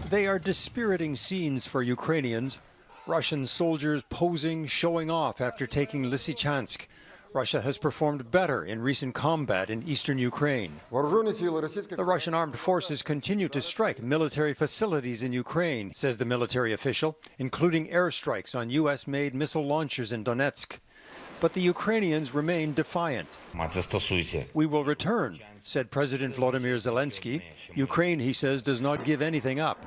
They are dispiriting scenes for Ukrainians. Russian soldiers posing, showing off after taking Lysychansk. Russia has performed better in recent combat in eastern Ukraine. The Russian armed forces continue to strike military facilities in Ukraine, says the military official, including airstrikes on U.S.-made missile launchers in Donetsk. But the Ukrainians remain defiant. We will return, said President Volodymyr Zelensky. Ukraine, he says, does not give anything up.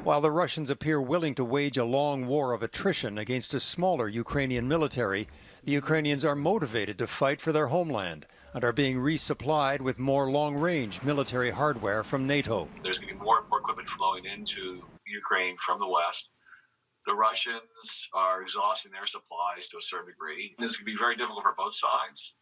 While the Russians appear willing to wage a long war of attrition against a smaller Ukrainian military, the Ukrainians are motivated to fight for their homeland and are being resupplied with more long-range military hardware from NATO. There's going to be more and more equipment flowing into Ukraine from the West. The Russians are exhausting their supplies to a certain degree. This is going to be very difficult for both sides,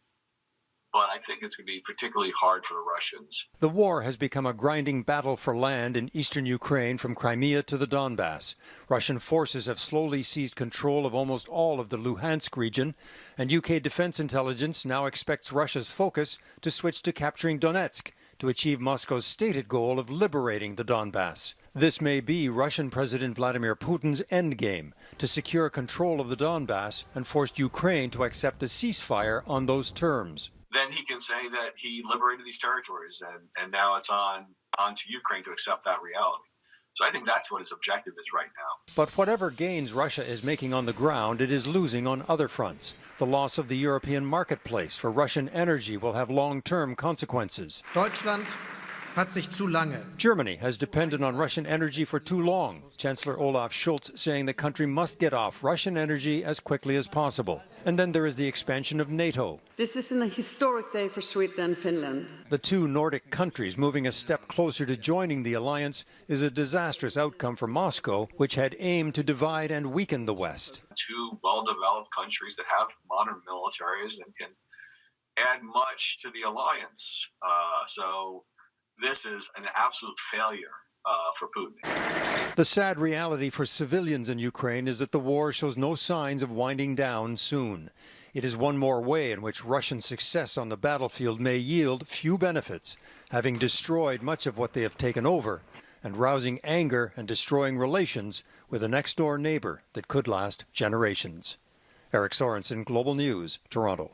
but I think it's going to be particularly hard for the Russians. The war has become a grinding battle for land in eastern Ukraine from Crimea to the Donbas. Russian forces have slowly seized control of almost all of the Luhansk region, and UK defense intelligence now expects Russia's focus to switch to capturing Donetsk to achieve Moscow's stated goal of liberating the Donbas. This may be Russian President Vladimir Putin's endgame, to secure control of the Donbas and force Ukraine to accept a ceasefire on those terms. Then he can say that he liberated these territories, and now it's on to Ukraine to accept that reality. So I think that's what his objective is right now. But whatever gains Russia is making on the ground, it is losing on other fronts. The loss of the European marketplace for Russian energy will have long-term consequences. Deutschland hat sich zu lange. Germany has depended on Russian energy for too long. Chancellor Olaf Scholz saying the country must get off Russian energy as quickly as possible. And then there is the expansion of NATO. This is a historic day for Sweden and Finland. The two Nordic countries moving a step closer to joining the alliance is a disastrous outcome for Moscow, which had aimed to divide and weaken the West. Two well-developed countries that have modern militaries and can add much to the alliance. So this is an absolute failure for Putin. The sad reality for civilians in Ukraine is that the war shows no signs of winding down soon. It is one more way in which Russian success on the battlefield may yield few benefits, having destroyed much of what they have taken over and rousing anger and destroying relations with a next-door neighbor that could last generations. Eric Sorensen, Global News, Toronto.